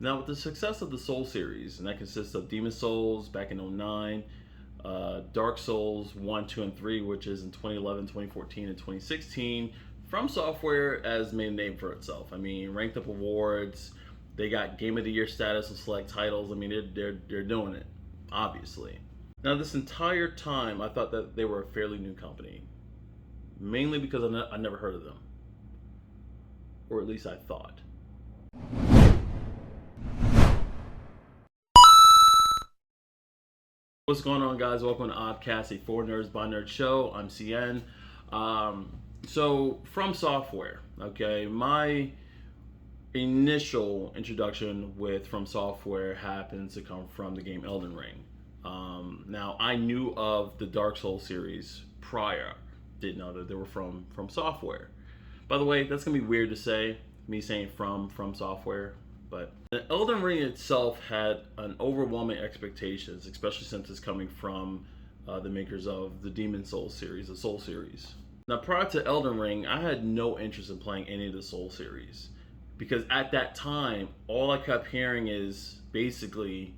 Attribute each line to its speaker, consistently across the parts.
Speaker 1: Now, with the success of the Soul series, and that consists of Demon Souls back in '09, Dark Souls 1, 2, and 3, which is in 2011, 2014, and 2016, From Software has made a name for itself. I mean, ranked up awards, they got Game of the Year status on select titles. I mean, they're doing it, obviously. Now, this entire time, I thought that they were a fairly new company, mainly because I never heard of them, or at least I thought. What's going on, guys? Welcome to Oddcast, a For Nerds by Nerds show. I'm CN. So, From Software, okay, my initial introduction with From Software happens to come from the game Elden Ring. Now, I knew of the Dark Souls series prior. Didn't know that they were from Software. By the way, that's gonna be weird to say, me saying from Software, but the Elden Ring itself had an overwhelming expectations, especially since it's coming from the makers of the Demon Souls series, the Soul series. Now, prior to Elden Ring, I had no interest in playing any of the Soul series, because at that time, all I kept hearing is basically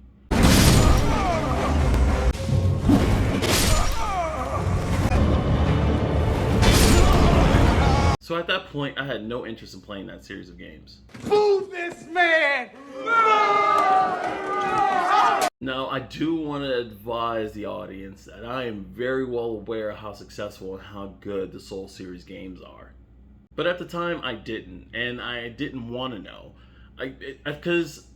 Speaker 1: so at that point, I had no interest in playing that series of games.
Speaker 2: Boo this man!
Speaker 1: Now, I do want to advise the audience that I am very well aware of how successful and how good the Soul series games are. But at the time, I didn't, and I didn't want to know. Because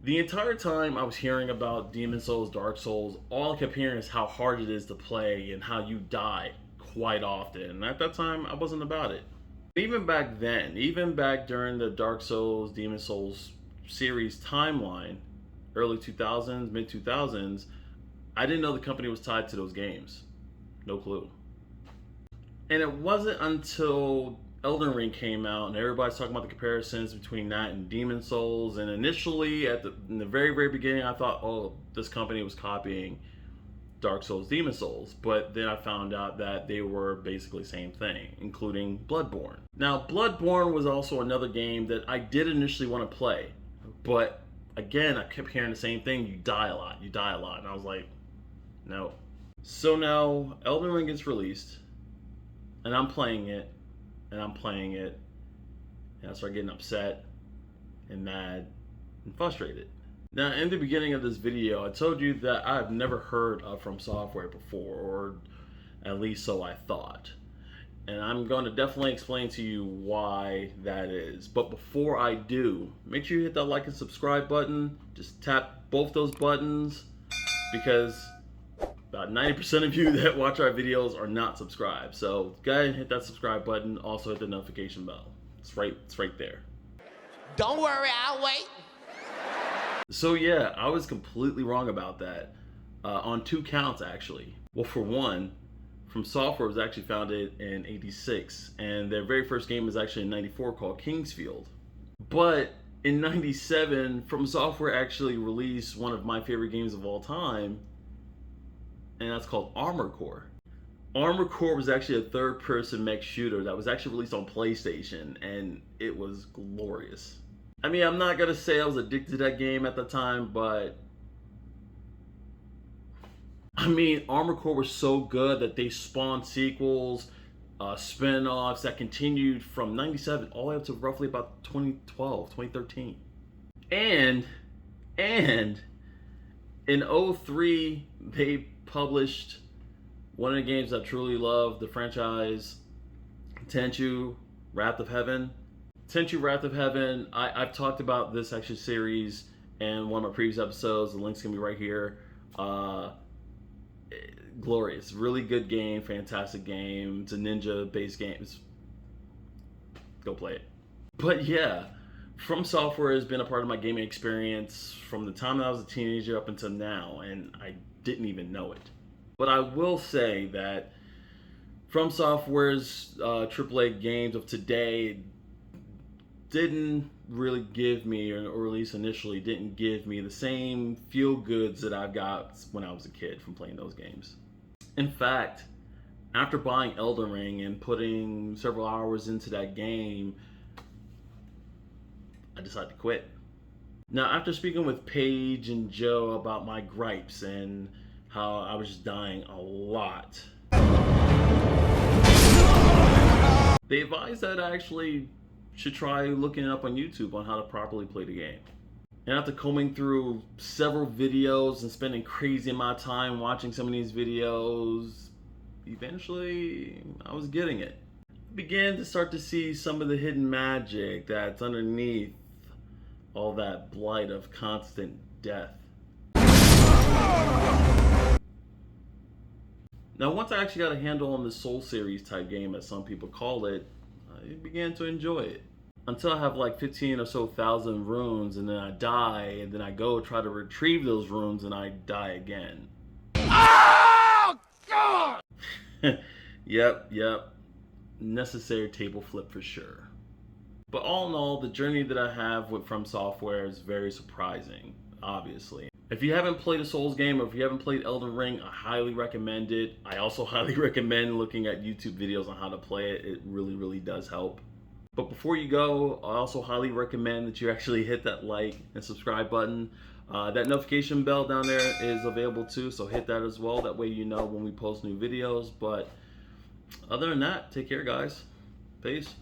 Speaker 1: the entire time I was hearing about Demon Souls, Dark Souls, all I kept hearing is how hard it is to play and how you die quite often. And at that time, I wasn't about it. Even back then, even back during the Dark Souls, Demon Souls series timeline, early 2000s, mid 2000s, I didn't know the company was tied to those games. No clue. And it wasn't until Elden Ring came out and everybody's talking about the comparisons between that and Demon Souls. And initially, in the very, very beginning, I thought, oh, this company was copying Dark Souls, Demon Souls, but then I found out that they were basically the same thing, including Bloodborne. Now, Bloodborne was also another game that I did initially want to play, but again, I kept hearing the same thing, you die a lot, and I was like, no. So now, Elden Ring gets released, and I'm playing it, and I start getting upset, and mad, and frustrated. Now, in the beginning of this video, I told you that I've never heard of From Software before, or at least so I thought. And I'm going to definitely explain to you why that is. But before I do, make sure you hit that like and subscribe button. Just tap both those buttons, because about 90% of you that watch our videos are not subscribed. So go ahead and hit that subscribe button. Also hit the notification bell. It's right there.
Speaker 2: Don't worry, I'll wait.
Speaker 1: So yeah, I was completely wrong about that, on two counts actually. Well, for one, From Software was actually founded in '86, and their very first game was actually in '94 called Kingsfield. But in '97, From Software actually released one of my favorite games of all time, and that's called Armored Core. Armored Core was actually a third-person mech shooter that was actually released on PlayStation, and it was glorious. I mean, I'm not gonna say I was addicted to that game at the time, but I mean, Armored Core was so good that they spawned sequels, spin-offs that continued from '97 all the way up to roughly about 2012, 2013. And in '03, they published one of the games I truly love, the franchise, Tenchu, Wrath of Heaven. Tenchu Wrath of Heaven, I've talked about this actually series in one of my previous episodes. The link's gonna be right here. Glorious, really good game, fantastic game. It's a ninja-based game. Go play it. But yeah, From Software has been a part of my gaming experience from the time that I was a teenager up until now, and I didn't even know it. But I will say that From Software's AAA games of today didn't really give me, or at least initially didn't give me, the same feel goods that I got when I was a kid from playing those games. In fact, after buying Elden Ring and putting several hours into that game, I decided to quit. Now, after speaking with Paige and Joe about my gripes and how I was just dying a lot, they advised that I actually should try looking it up on YouTube on how to properly play the game. And after combing through several videos and spending crazy amount of time watching some of these videos, eventually I was getting it. I began to start to see some of the hidden magic that's underneath all that blight of constant death. Now, once I actually got a handle on the Soul Series type game, as some people call it, I began to enjoy it. Until I have like 15 or so thousand runes, and then I die, and then I go try to retrieve those runes, and I die again.
Speaker 2: Oh, God!
Speaker 1: Yep. Necessary table flip for sure. But all in all, the journey that I have with From Software is very surprising, obviously. If you haven't played a Souls game, or if you haven't played Elden Ring, I highly recommend it. I also highly recommend looking at YouTube videos on how to play it. It really does help. But before you go, I also highly recommend that you actually hit that like and subscribe button. That notification bell down there is available too, so hit that as well. That way you know when we post new videos. But other than that, take care, guys. Peace.